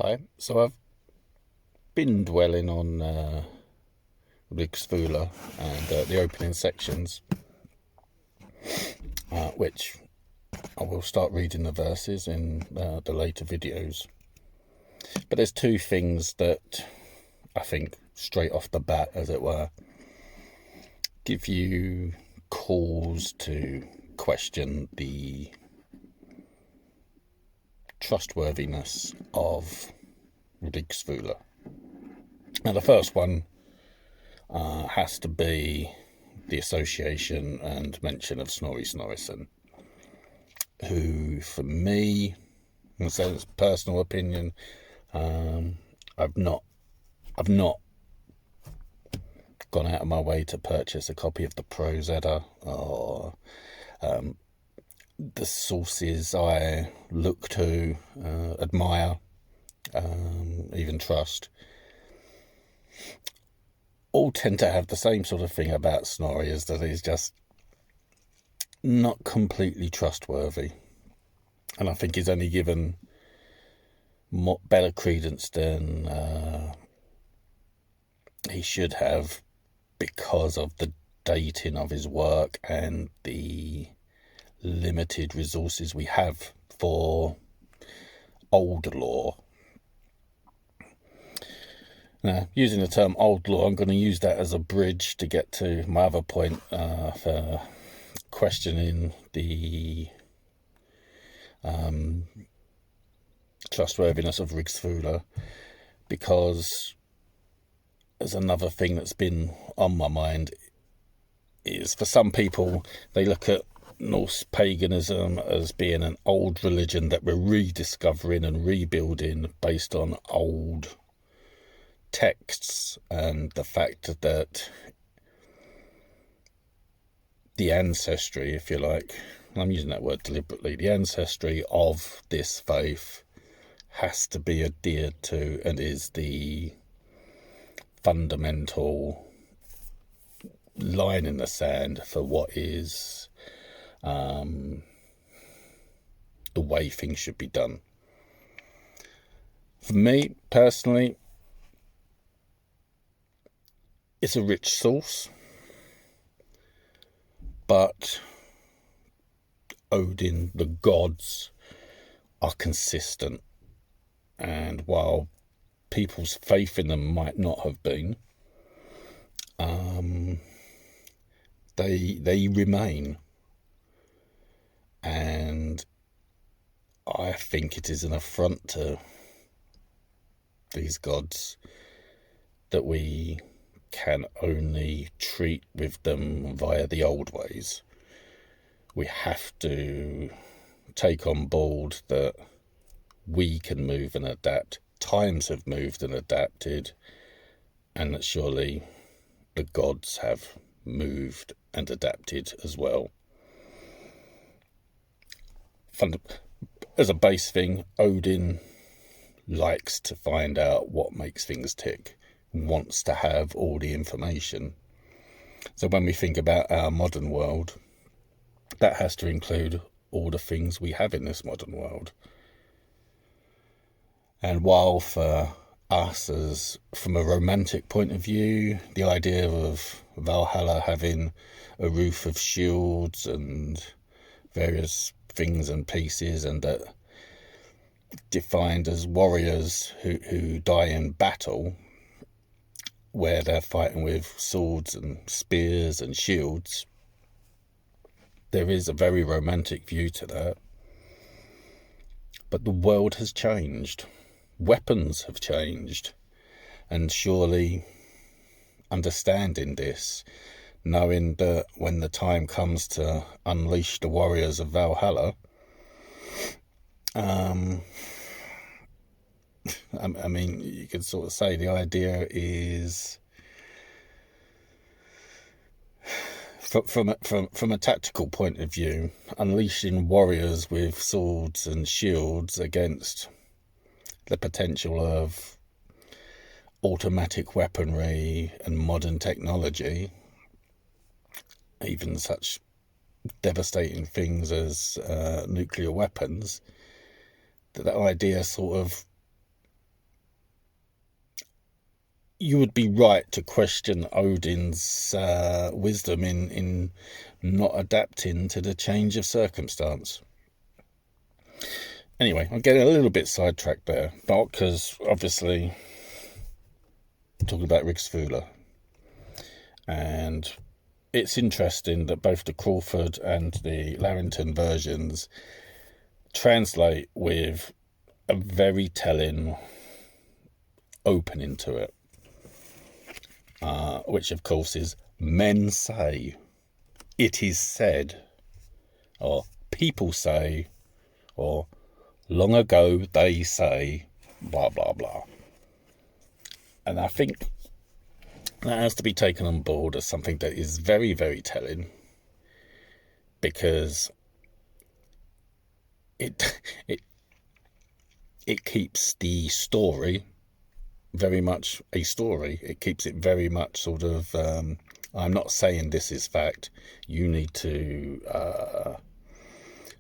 Hi. So I've been dwelling on Rigsthula and the opening sections, which I will start reading the verses in the later videos. But there's two things that I think straight off the bat, as it were, give you cause to question the trustworthiness of Rigsthula. Now, the first one has to be the association and mention of Snorri Snorrison, who, for me, and so it's personal opinion, I've not gone out of my way to purchase a copy of the Prose Edda or the sources I look to, admire, even trust, all tend to have the same sort of thing about Snorri, is that he's just not completely trustworthy. And I think he's only given better credence than he should have because of the dating of his work and the limited resources we have for old lore. Now, using the term old lore, I'm going to use that as a bridge to get to my other point for questioning the trustworthiness of Rigsthula, because there's another thing that's been on my mind is, for some people, they look at Norse paganism as being an old religion that we're rediscovering and rebuilding based on old texts, and the fact that the ancestry, if you like, and I'm using that word deliberately, the ancestry of this faith has to be adhered to and is the fundamental line in the sand for what is the way things should be done. For me personally, it's a rich source, but Odin, the gods, are consistent, and while people's faith in them might not have been, they remain. And I think it is an affront to these gods that we can only treat with them via the old ways. We have to take on board that we can move and adapt. Times have moved and adapted, and that surely the gods have moved and adapted as well. As a base thing, Odin likes to find out what makes things tick, wants to have all the information. So when we think about our modern world, that has to include all the things we have in this modern world. And while for us, as from a romantic point of view, the idea of Valhalla having a roof of shields and various things and pieces, and that defined as warriors who die in battle, where they're fighting with swords and spears and shields, there is a very romantic view to that. But the world has changed. Weapons have changed. And surely understanding this, knowing that when the time comes to unleash the warriors of Valhalla, I mean, you could sort of say the idea is, from a tactical point of view, unleashing warriors with swords and shields against the potential of automatic weaponry and modern technology, even such devastating things as nuclear weapons, that idea sort of you would be right to question Odin's wisdom in not adapting to the change of circumstance. Anyway, I'm getting a little bit sidetracked there, but because obviously I'm talking about Rigsthula, and it's interesting that both the Crawford and the Larrington versions translate with a very telling opening to it, which of course is "men say," "it is said," or "people say," or "long ago they say," blah blah blah. And I think that has to be taken on board as something that is very, very telling, because it keeps the story very much a story. It keeps it very much sort of, I'm not saying this is fact. You need to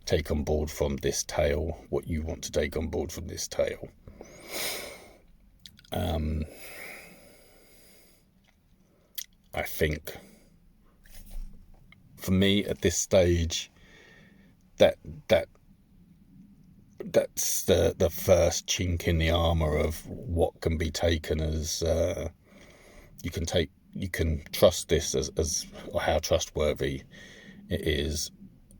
take on board from this tale what you want to take on board from this tale. I think for me at this stage, that's the first chink in the armour of what can be taken as you can trust this as or how trustworthy it is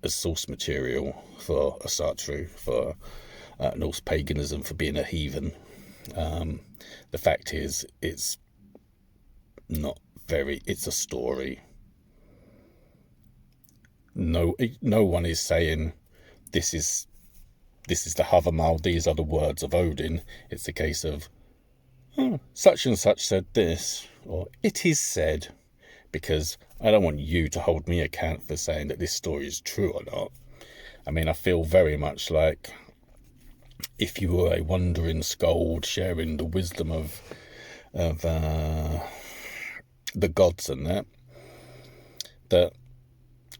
as source material for a Sartre, for Norse paganism, for being a heathen. The fact is, it's not very. It's a story. No one is saying this is the Havamal, these are the words of Odin. It's a case of, oh, such and such said this, or it is said, because I don't want you to hold me account for saying that this story is true or not. I mean, I feel very much like if you were a wandering skald sharing the wisdom of the gods and that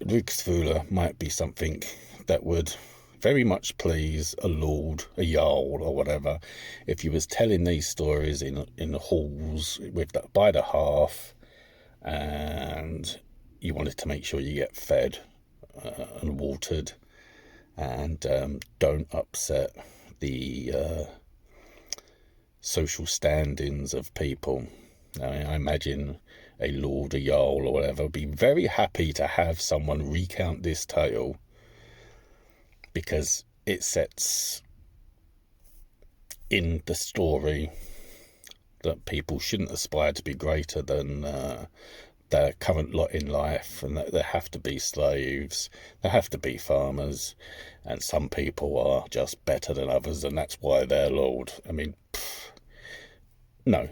Rigsthula might be something that would very much please a lord, a jarl, or whatever, if you was telling these stories in halls by the hearth, and you wanted to make sure you get fed and watered, and don't upset the social standings of people. I imagine a lord, a jarl, or whatever would be very happy to have someone recount this tale, because it sets in the story that people shouldn't aspire to be greater than their current lot in life, and that there have to be slaves, there have to be farmers, and some people are just better than others, and that's why they're lord. I mean, no.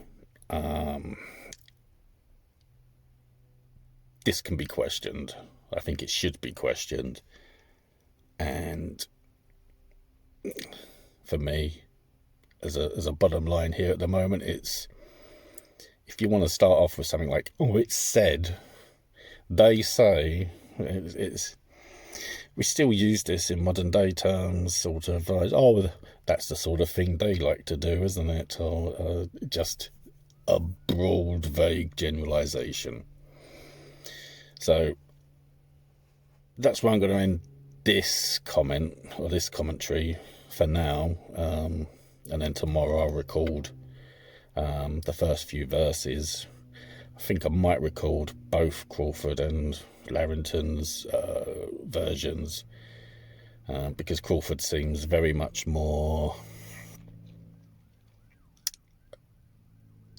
This can be questioned. I think it should be questioned. And for me, as a bottom line here at the moment, it's, if you want to start off with something like, oh, it's said, they say, it's we still use this in modern day terms, sort of, oh, that's the sort of thing they like to do, isn't it? Or just a broad, vague generalisation. So that's where I'm going to end this comment, or this commentary, for now, and then tomorrow I'll record the first few verses. I think I might record both Crawford and Larrington's versions, because Crawford seems very much more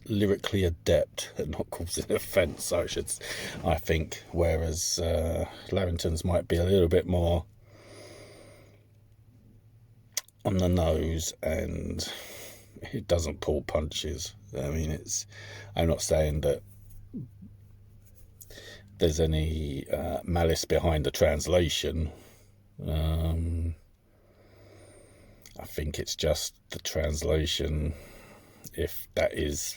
lyrically adept at not causing offence, I think, whereas Larrington's might be a little bit more on the nose, and it doesn't pull punches. I mean, I'm not saying that there's any malice behind the translation. I think it's just the translation, if that is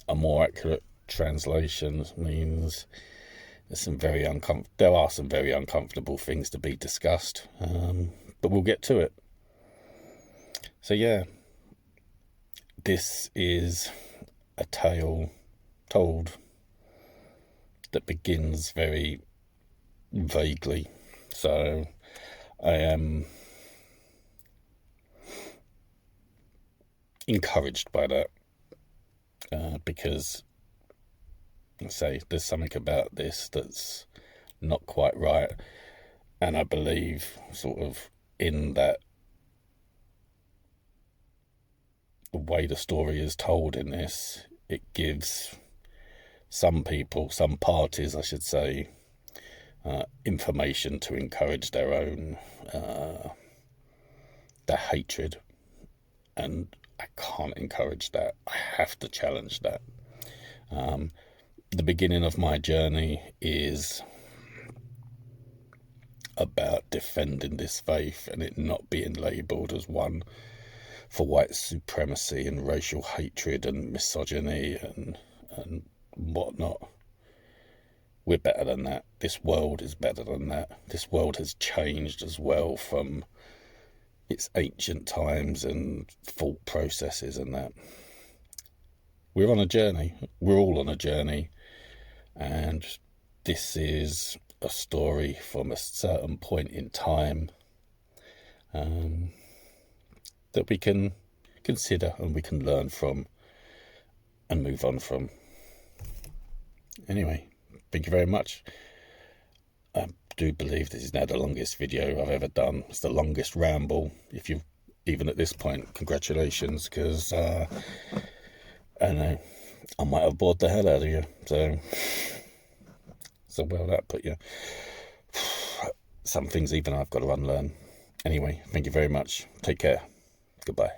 a more accurate translation, means there are some very uncomfortable things to be discussed, but we'll get to it. So yeah, this is a tale told that begins very vaguely. So I am encouraged by that, because, say, there's something about this that's not quite right, and I believe sort of in that the way the story is told in this, it gives some people, some parties I should say, information to encourage their own their hatred, and I can't encourage that. I have to challenge that. The beginning of my journey is about defending this faith and it not being labelled as one for white supremacy and racial hatred and misogyny and whatnot. We're better than that. This world is better than that. This world has changed as well from its ancient times and thought processes and that. We're on a journey. We're all on a journey. And this is a story from a certain point in time that we can consider and we can learn from and move on from. Anyway, thank you very much. I do believe this is now the longest video I've ever done. It's the longest ramble. If you've even at this point, congratulations, because I know I might have bored the hell out of you. So well, that put you. Some things even I've got to unlearn. Anyway, thank you very much. Take care. Goodbye.